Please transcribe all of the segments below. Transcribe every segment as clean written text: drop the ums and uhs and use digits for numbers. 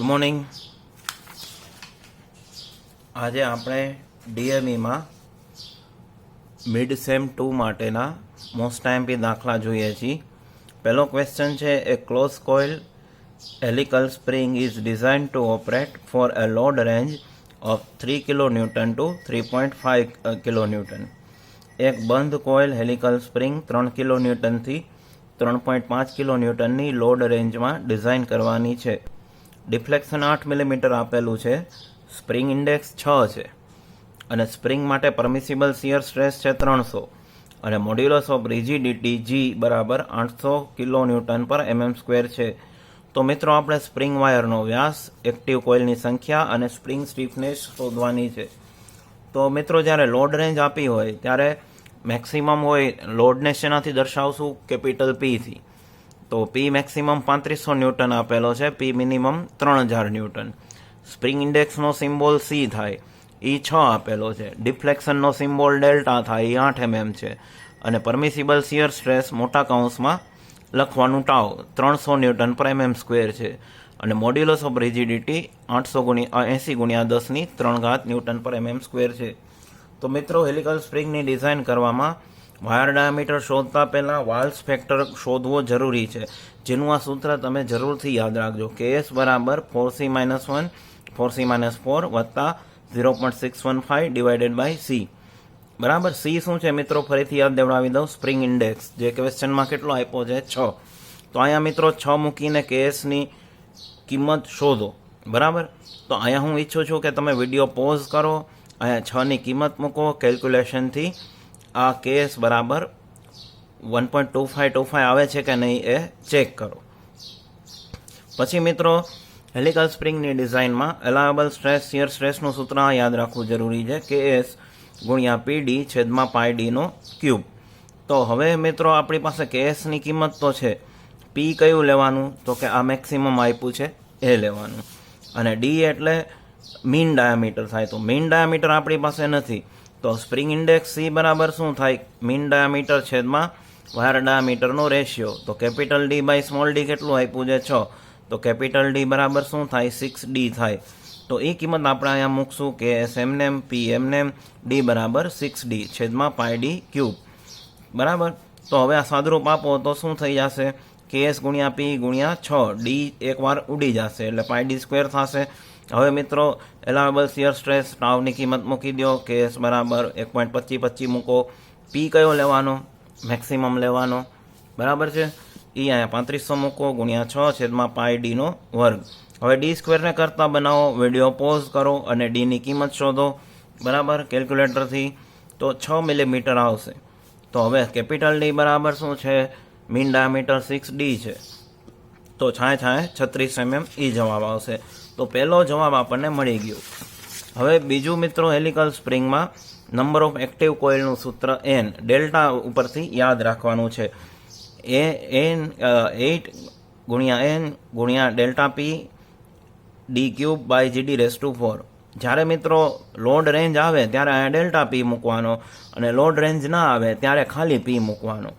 Morning. આજે આપણે ડીએમઈમાં mid same 2 માટેના મોસ્ટ આઈએમપી દાખલા જોઈએ છીએ. પહેલો ક્વેશ્ચન છે, a close coil helical spring is design to operate for a load range of 3 kilonewton to 3.5 kilonewton. એક બંધ કોઇલ હેલિકલ સ્પ્રિંગ 3 કિલોન્યુટનથી 3.5 કિલોન્યુટનની લોડ રેન્જમાં ડિઝાઇન કરવાની છે. ડિફ્લેક્શન 8 મિલીમીટર આપેલું છે. સ્પ્રિંગ ઇન્ડેક્સ 6 છે અને સ્પ્રિંગ માટે પરમિસિબલ શિયર સ્ટ્રેસ છે 300 અને મોડ્યુલસ ઓફ રિજિડિટી G બરાબર 800 કિલો ન્યૂટન પર mm² છે. તો મિત્રો આપણે સ્પ્રિંગ વાયરનો વ્યાસ, એક્ટિવ કોઇલની સંખ્યા અને સ્પ્રિંગ સ્ટીફનેસ શોધવાની છે. તો મિત્રો જ્યારે લોડ રેન્જ આપી હોય ત્યારે મેક્સિમમ હોય, લોડને શેનાથી દર્શાવશું? કેપિટલ P થી. તો P મેક્સિમમ 3500 ન્યૂટન આપેલો છે, P મિનિમમ 3000 ન્યૂટન. સ્પ્રિંગ ઇન્ડેક્સનો સિમ્બોલ C થાય, એ 6 આપેલો છે. ડિફ્લેક્શનનો સિમ્બોલ ડેલ્ટા થાય, એ 8 mm છે. અને પરમિસિબલ શિયર સ્ટ્રેસ મોટા કૌંસમાં લખવાનું ટાઉ 300 ન્યૂટન પર mm² છે. અને મોડ્યુલસ ઓફ રિજિડિટી 80×10³ ન્યૂટન પર mm² છે. તો મિત્રો હેલિકલ સ્પ્રિંગની ડિઝાઇન કરવામાં વાયર ડાયામીટર શોધતા પહેલાં વાલ્સ ફેક્ટર શોધવો જરૂરી છે, જેનું આ સૂત્ર તમે જરૂરથી યાદ રાખજો. KS બરાબર 4C-1 4C-4 વત્તા 0.615 ડિવાઇડેડ બાય C. બરાબર. C શું છે મિત્રો? ફરીથી યાદ દેવડાવી દઉં. સ્પ્રિંગ ઇન્ડેક્સ, જે ક્વેશ્ચનમાં કેટલો આપ્યો છે? 6. તો અહીંયા મિત્રો 6 મૂકીને KSની કિંમત શોધો. બરાબર. તો અહીંયા હું ઈચ્છું છું કે તમે વિડીયો પોઝ કરો, અહીંયા 6ની કિંમત મૂકો, કેલ્ક્યુલેશનથી આ KS બરાબર 1.2525 આવે છે કે નહીં એ ચેક કરો. પછી મિત્રો હેલિકલ સ્પ્રિંગની ડિઝાઇનમાં એલાવેબલ સ્ટ્રેસ શિયર સ્ટ્રેસનું સૂત્ર યાદ રાખવું જરૂરી છે, KS ગુણ્યા PD છેદમાં πd². તો હવે મિત્રો આપણી પાસે KSની કિંમત તો છે, P કયું લેવાનું? તો કે આ મેક્સિમમ આપ્યું છે એ લેવાનું. અને D એટલે મીન ડાયામીટર થાય, તો મીન ડાયામીટર આપણી પાસે નથી. તો સ્પ્રિંગ ઇન્ડેક્સ C બરાબર શું થાય? મીન ડાયામીટર છેદમાં વાયર ડાયામીટરનો રેશિયો. તો capital D by small d કેટલું આપ્યું છે? 6. તો કેપિટલ D બરાબર શું થાય? 6D થાય. તો એ કિંમત આપણે અહીંયા મૂકશું, KS એમનેમ, P એમનેમ, D બરાબર 6D છેદમાં πd³. બરાબર. તો હવે આ સાદરૂપ આપો તો શું થઈ જશે? KS ગુણ્યા P ગુણ્યા 6, D એકવાર ઉડી જશે એટલે πd² થશે. હવે મિત્રો એલાવેબલ શિયર સ્ટ્રેસ ટાવની કિંમત મૂકી દો. KS બરાબર 1.2525 મૂકો. P કયો લેવાનો? મેક્સિમમ લેવાનો. બરાબર છે. એ અહીંયા 3500 મૂકો ગુણ્યા 6 છેદમાં πd². હવે D² ને કરતા બનાવો, વિડીયો પોઝ કરો અને Dની કિંમત શોધો. બરાબર. કેલ્ક્યુલેટરથી. તો 6 મિલીમીટર આવશે. તો હવે કેપિટલ D બરાબર શું છે? મીન ડાયામીટર 6D છે. તો છાંય 36 mm એ જવાબ આવશે. તો પહેલો જવાબ આપણને મળી ગયો. હવે બીજું મિત્રો હેલિકલ સ્પ્રિંગમાં નંબર ઓફ એક્ટિવ કોઇલનું સૂત્ર N ડેલ્ટા ઉપરથી યાદ રાખવાનું છે. N 8 × N × delta P d³/Gd⁴. જ્યારે મિત્રો લોડ રેન્જ આવે ત્યારે અહીંયા ડેલ્ટા P મૂકવાનો અને લોડ રેન્જ ના આવે ત્યારે ખાલી P મૂકવાનો.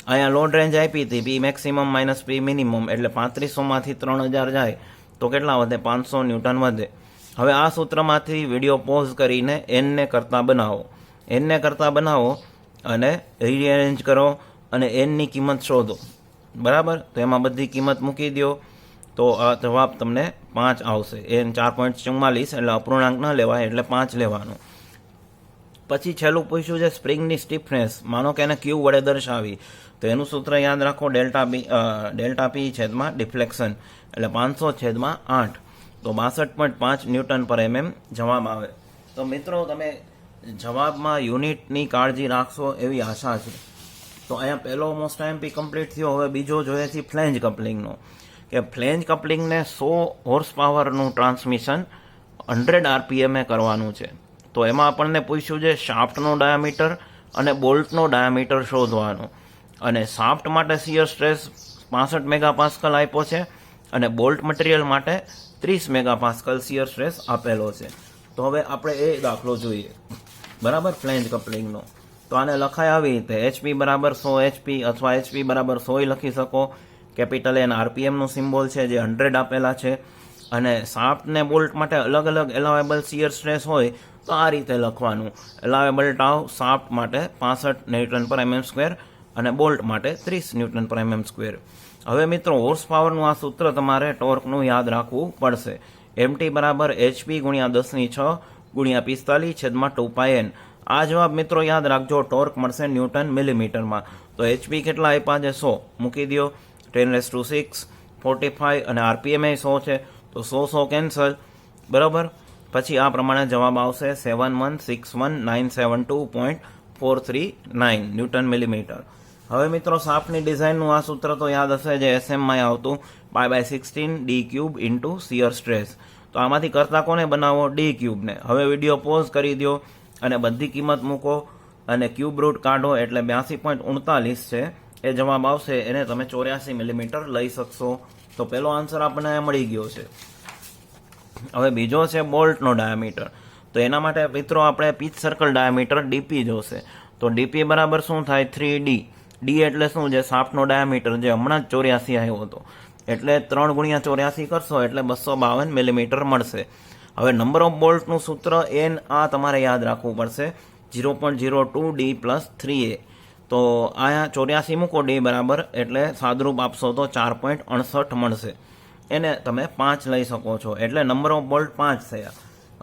અહીંયા લોડ રેન્જ આપી હતી, P maximum minus P minimum, એટલે 3500માંથી 3000 જાય તો કેટલા વધે? 500 ન્યૂટન વધે. હવે આ સૂત્રમાંથી વિડીયો પોઝ કરીને Nને કરતા બનાવો. Nને કરતા બનાવો અને રીઅરેન્જ કરો અને Nની કિંમત શોધો. બરાબર. તો એમાં બધી કિંમત મૂકી દો તો આ જવાબ તમને 5 આવશે. N 4.44 એટલે અપૂર્ણાંક ન લેવાય એટલે 5 લેવાનો. પછી છેલ્લું પૂછ્યું છે સ્પ્રિંગની સ્ટીફનેસ, માનો કે એને Q વડે દર્શાવી, તો એનું સૂત્ર યાદ રાખો, ડેલ્ટા P છેદમાં ડિફ્લેક્શન એટલે 500/8. તો 62.5 ન્યૂટન પર mm જવાબ આવે. તો મિત્રો તમે જવાબમાં યુનિટની કાળજી રાખશો એવી આશા છે. તો અહીંયા પહેલો મોસ્ટ આઈએમપી કમ્પ્લીટ થયો. હવે બીજો જોઈએ છે ફ્લેંજ કપલિંગનો, કે ફ્લેંજ કપલિંગને 100 હોર્સ પાવરનું ટ્રાન્સમિશન 100 RPM કરવાનું છે. તો એમાં આપણને પૂછ્યું છે શાફ્ટનો ડાયામીટર અને બોલ્ટનો ડાયામીટર શોધવાનો. અને શાફ્ટ માટે શિયર સ્ટ્રેસ 65 મેગાપાસ્કલ આપ્યો છે અને બોલ્ટ મટીરિયલ માટે 30 મેગાપાસ્કલ શિયર સ્ટ્રેસ આપેલો છે. તો હવે આપણે એ દાખલો જોઈએ. બરાબર. ફ્લેંજ કપલિંગનો. તો આને લખાય આવી રીતે, HP બરાબર 100 HP અથવા HP બરાબર 100 લખી શકો. કેપિટલ N RPMનું સિમ્બોલ છે જે 100 આપેલા છે. અને શાફ્ટ ને બોલ્ટ માટે અલગ અલગ એલાવેબલ શિયર સ્ટ્રેસ હોય તો આ રીતે લખવાનું. એલાવેબલ ટાઉ શાફ્ટ માટે 65 ન્યૂટન પર mm સ્ક્વેર અને બોલ્ટ માટે 30 ન્યૂટન પર mm સ્ક્વેર. હવે મિત્રો હોર્સ પાવરનું આ સૂત્ર તમારે ટોર્કનું યાદ રાખવું પડશે. mt બરાબર hp ગુણ્યા 10⁶ ગુણ્યા 45/2πn. આ જવાબ મિત્રો યાદ રાખજો. ટોર્ક મળશે ન્યૂટન મિલીમીટરમાં. તો hp કેટલા આપ્યા છે? 100 મૂકી દો. 10⁶ 45 અને rpm 100 છે તો 100 કેન્સલ. બરાબર. પછી આ પ્રમાણે જવાબ આવશે 7161972.439 ન્યૂટન મિલીમીટર. હવે મિત્રો શાફ્ટની ડિઝાઇનનું આ સૂત્ર તો યાદ હશે જે એસએમમાં આવતું π/16 d³ ઇન્ટુ શિયર સ્ટ્રેસ. તો આમાંથી કરતા કોને બનાવો? d³ ને. હવે વિડીયો પોઝ કરી દો અને બધી કિંમત મૂકો અને ક્યુબ રૂટ કાઢો એટલે 82.39 છે એ જવાબ આવશે. એને તમે 84 મિલીમીટર લઈ શકશો. તો પહેલો આન્સર આપણને મળી ગયો છે. હવે બીજો છે બોલ્ટનો ડાયામીટર. તો એના માટે મિત્રો આપણે પીચ સર્કલ ડાયામીટર ડીપી જોશે. તો ડીપી બરાબર શું થાય? 3d. ડી એટલે શું? જે શાફ્ટનો ડાયામીટર જે હમણાં જ 84 આવ્યો હતો એટલે 3 × 84 કરશો એટલે 252 મિલીમીટર મળશે. હવે નંબર ઓફ બોલ્ટનું સૂત્ર n આ તમારે યાદ રાખવું પડશે 0.02d + 3a. તો અહીંયા 84 મૂકો d બરાબર એટલે સાદરૂપ આપશો તો 4.68 મળશે. એને તમે 5 લઈ શકો છો એટલે નંબર ઓફ બોલ્ટ 5 થયા.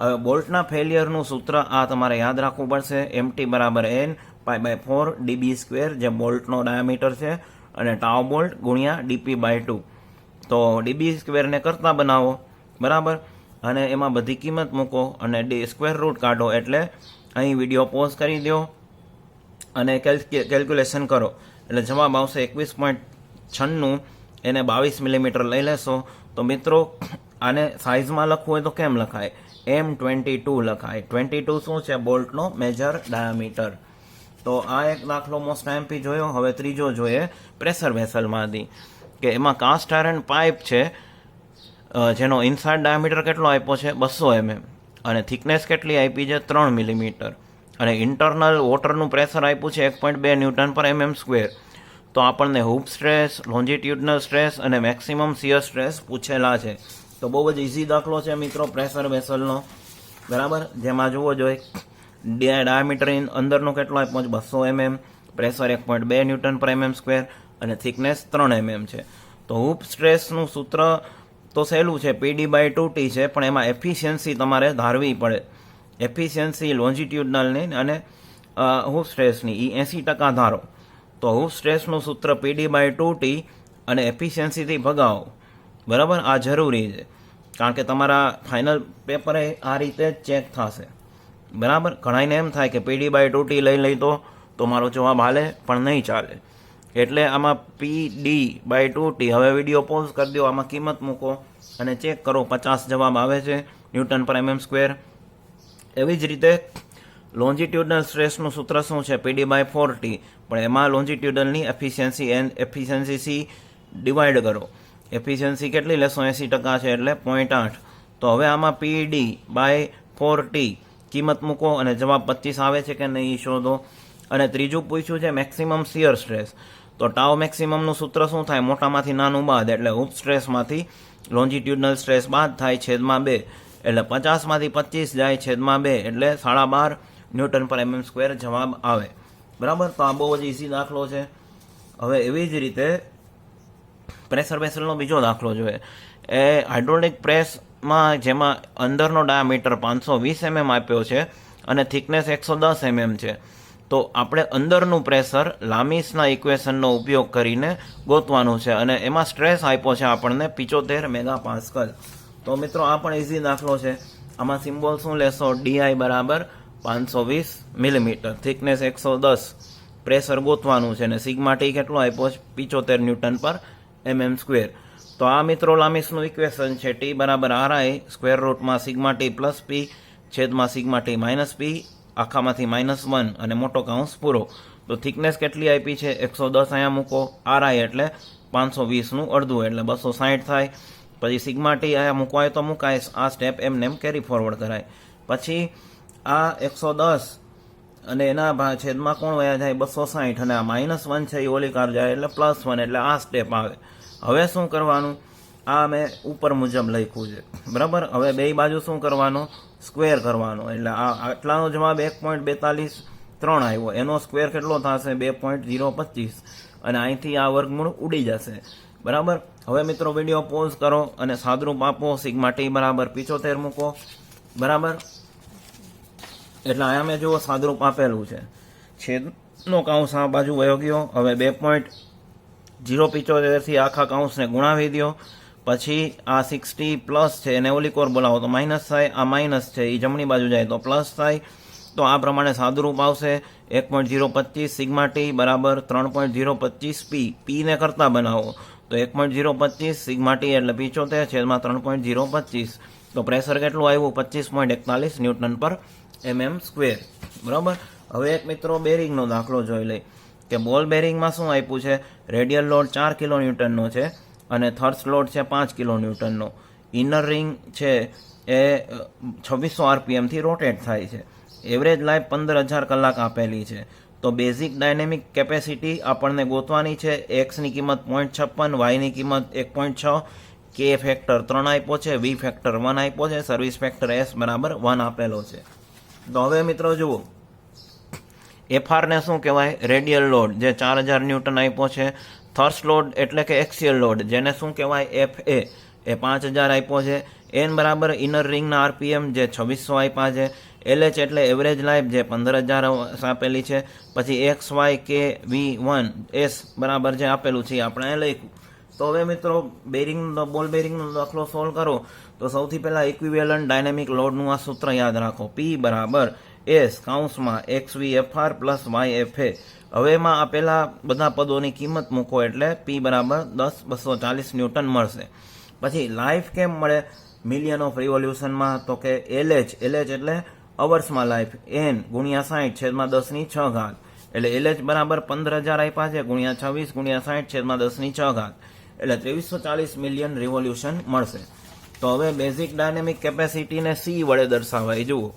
હવે બોલ્ટના ફેલિયરનું સૂત્ર આ તમારે યાદ રાખવું પડશે. mt બરાબર n π/4 db² જે બોલ્ટનો ડાયામીટર છે અને ટાઉ બોલ્ટ ગુણ્યા dp/2. તો db² ને કરતા બનાવો. બરાબર. અને એમાં બધી કિંમત મૂકો અને સ્ક્વેર રૂટ કાઢો એટલે અહીં વિડીયો પોઝ કરી દો અને કેલ્ક્યુલેશન કરો એટલે જવાબ આવશે 21.96. એને 22 મિલીમીટર લઈ લેશો. તો મિત્રો આને સાઇઝમાં લખવું હોય તો કેમ લખાય? M22 લખાય. 22 શું છે? બોલ્ટનો મેજર ડાયામીટર. તો આ એક દાખલો મોસ્ટ આઈએમપી જોયો. હવે ત્રીજો જોઈએ પ્રેશર વેસલમાંથી કે એમાં કાસ્ટ આયર્ન પાઇપ છે જેનો ઇનસાઇડ ડાયામીટર કેટલો આપ્યો છે? 200 mm અને થિકનેસ કેટલી આપી છે? 3 મિલીમીટર અને ઇન્ટરનલ વોટરનું પ્રેશર આપ્યું છે 1.2 ન્યૂટન પર mm સ્ક્વેર. તો આપણને હૂપ સ્ટ્રેસ, લોન્જિટ્યુડનલ સ્ટ્રેસ અને મેક્સિમમ શિયર સ્ટ્રેસ પૂછેલા છે. તો બહુ જ ઇઝી દાખલો છે મિત્રો પ્રેશર વેસલનો. બરાબર. જેમાં જુઓ જોઈએ ડાયામીટર અંદરનો કેટલો આપ્યો છે? 200 mm, પ્રેશર 1.2 ન્યૂટન પર mm સ્ક્વેર અને થિકનેસ 3 mm છે. તો હૂપ સ્ટ્રેસનું સૂત્ર તો સહેલું છે PD/2T છે પણ એમાં એફિશિયન્સી તમારે ધારવી પડે. એફિશિયન્સી લોન્જિટ્યુડનલની અને હૂપ સ્ટ્રેસની એ 80% ધારો. તો હૂપ સ્ટ્રેસનું સૂત્ર PD/2T અને એફિશિયન્સીથી ભગાવો. બરાબર. આ જરૂરી છે કારણ કે તમારા ફાઇનલ પેપરે આ રીતે જ ચેક થશે. બરાબર. ઘણાને એમ થાય કે PD/2T લઈ તો મારો જવાબ હાલે પણ નહીં ચાલે. એટલે આમાં PD/2T. હવે વિડીયો પોઝ કરી દો, આમાં કિંમત મૂકો અને ચેક કરો. 50 જવાબ આવે છે ન્યૂટન પર mm સ્ક્વેર. એવી જ રીતે લોન્જિટ્યુડનલ સ્ટ્રેસનું સૂત્ર શું છે? PD/4T. પણ એમાં લોન્જિટ્યુડનલની એફિશિયન્સી સી ડિવાઈડ કરો. એફિશિયન્સી કેટલી લેશો? 80% છે એટલે 0.8. તો હવે આમાં PD/4T કિંમત મૂકો અને જવાબ 25 આવે છે કે નહીં શોધો. અને ત્રીજું પૂછ્યું છે મેક્સિમમ શિયર સ્ટ્રેસ. તો ટાઉ મેક્સિમમનું સૂત્ર શું થાય? મોટામાંથી નાનું બાદ એટલે હૂપ સ્ટ્રેસમાંથી લોન્જિટ્યુડનલ સ્ટ્રેસ બાદ થાય /2 એટલે 50માંથી 25 જાય /2 એટલે 12.5 ન્યૂટન પર mm સ્ક્વેર જવાબ આવે. બરાબર. તો આ બહુ જ ઇઝી દાખલો છે. હવે એવી જ રીતે પ્રેશર વેસલનો બીજો દાખલો જોઈએ. એ હાઇડ્રોલિક પ્રેસમાં જેમાં અંદરનો ડાયામીટર 520 mm આપ્યો છે અને થિકનેસ 110 mm છે. તો આપણે અંદરનું પ્રેશર લામીસના ઇક્વેશનનો ઉપયોગ કરીને ગોતવાનું છે અને એમાં સ્ટ્રેસ આપ્યો છે આપણને 75 મેગાપાસ્કલ. તો મિત્રો આ પણ ઇઝી દાખલો છે. આમાં સિમ્બોલ શું લેશો? DI બરાબર 520 મિલીમીટર, થિકનેસ 110, પ્રેશર ગોતવાનું છે અને સિગ્મા ટી કેટલો આપ્યો છે? 75 ન્યૂટન પર mm સ્ક્વેર. તો આ મિત્રો લામીસનું ઇક્વેશન છે. T બરાબર RI સ્ક્વેર રૂટમાં સિગ્મા ટી પ્લસ પી છેદમાં સિગ્મા ટી માઇનસ પી આખામાંથી -1 અને મોટો કાઉન્સ પૂરો. તો થિકનેસ કેટલી આપી છે? 110 અહીંયા મૂકો. RI એટલે 520નું અડધું એટલે 260 થાય. પછી સિગ્મા ટી અહીંયા મૂકવાય તો મુકાય. આ સ્ટેપ એમને એમ કેરી ફોરવર્ડ કરાય. પછી આ 110 અને એના છેદમાં કોણ વયા જાય? 260 અને આ -1 છે એ ઓલી કાર જાય એટલે +1 એટલે આ સ્ટેપ આવે. હવે શું કરવાનું? આ મેં ઉપર મુજબ લખ્યું છે, બરાબર. હવે બે બાજુ શું કરવાનો, સ્ક્વેર કરવાનો. એટલે આ આટલાનો જવાબ 1.42 આવ્યો, એનો સ્ક્વેર કેટલો થશે 2.025, અને અહીંથી આ વર્ગમૂળ ઉડી જશે, બરાબર. હવે મિત્રો વિડીયો પોઝ કરો અને સાદરૂપ આપો. સિગ્મા ટી બરાબર 75 મૂકો, બરાબર. એટલે અહીંયા મેં જુઓ સાદરૂપ આપેલું છે, છેદનો કૌંસ આ બાજુ વયો ગયો. હવે 2.075 થી આખા કૌંસને ગુણાવી દો. પછી આ 60 પ્લસ છે એને ઓલી કોર બોલાવો તો માઇનસ થાય, આ માઇનસ છે એ જમણી બાજુ જાય તો પ્લસ થાય. તો આ પ્રમાણે સાદુરૂપ આવશે 1.025 સિગ્મા ટી બરાબર 3.025 પી. પી ને કરતા બનાવો તો 1.025 સિગ્મા ટી એટલે 75 છેદમાં 3.025. તો પ્રેશર કેટલું આવ્યું 25.41 ન્યૂટન પર mm સ્ક્વેર, બરાબર. હવે એક મિત્રો બેરિંગનો દાખલો જોઈ લઈ કે બોલ બેરિંગમાં શું આપ્યું છે, રેડિયલ લોડ 4 કિલો ન્યૂટનનો છે અને થર્સ લોડ છે 5 કિલો ન્યૂટનનો. ઇનર રિંગ છે એ 2600 RPM થી રોટેટ થાય છે. એવરેજ લાઈફ 15,000 કલાક આપેલી છે. તો બેઝિક ડાયનેમિક કેપેસિટી આપણને ગોતવાની છે. એક્સની કિંમત 0.56, વાયની કિંમત 1.6, કે ફેક્ટર 3 આપ્યો છે, વી ફેક્ટર 1 આપ્યો છે, સર્વિસ ફેક્ટર એસ બરાબર 1 આપેલો છે. તો હવે મિત્રો જુઓ એફઆર ને શું કહેવાય, રેડિયલ લોડ જે 4000 ન્યૂટન આપ્યો છે. થર્સ લોડ એટલે કે એક્સિયલ લોડ જેને શું કહેવાય FA એ 5000 આપ્યો છે. એન બરાબર ઇનર રિંગના RPM જે 2600 આપ્યા છે. LH એટલે એવરેજ લાઈફ જે 15000 આપેલી છે. પછી XY કે V1 S બરાબર જે આપેલું છે આપણે લખ્યું. તો હવે મિત્રો બોલ બેરિંગનો દાખલો સોલ્વ કરો તો સૌથી પહેલા ઇક્વિવેલન્ટ ડાયનેમિક લોડનું આ સૂત્ર યાદ રાખો, P બરાબર S કૌંસમાં XVFR પ્લસ YFA. હવે એમાં આપેલા બધા પદોની કિંમત મૂકો એટલે P બરાબર 10,240 ન્યૂટન મળશે. પછી લાઈફ કેમ મળે મિલિયન ઓફ રિવોલ્યુશનમાં, તો કે LH એટલે અવર્સમાં લાઈફ, N ગુણ્યા 60 છેદમાં 10⁶, એટલે LH બરાબર 15,000 આપ્યા છે ગુણ્યા 26 ગુણ્યા 60 છેદમાં 10⁶, એટલે 2340 મિલિયન રિવોલ્યુશન મળશે. તો હવે બેઝિક ડાયનેમિક કેપેસિટીને C વડે દર્શાવાય. જુઓ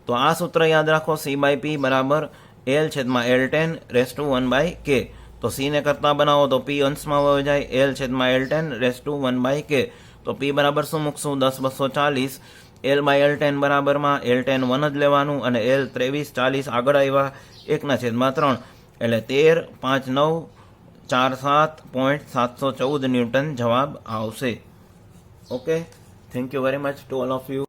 તો આ સૂત્ર યાદ રાખો, C/P બરાબર L/L10⁻⁰ તો C ને કરતા બનાવો તો P અંશમાં વયો જાય, L/L10⁻⁰ તો P બરાબર શું મૂકશું 10,240. L/L10 બરાબરમાં L10 1 જ લેવાનું અને L 2340 આગળ આવ્યા 1/3 એટલે 13,5,9,47.714 ન્યૂટન જવાબ આવશે. Okay, thank you very much to all of you.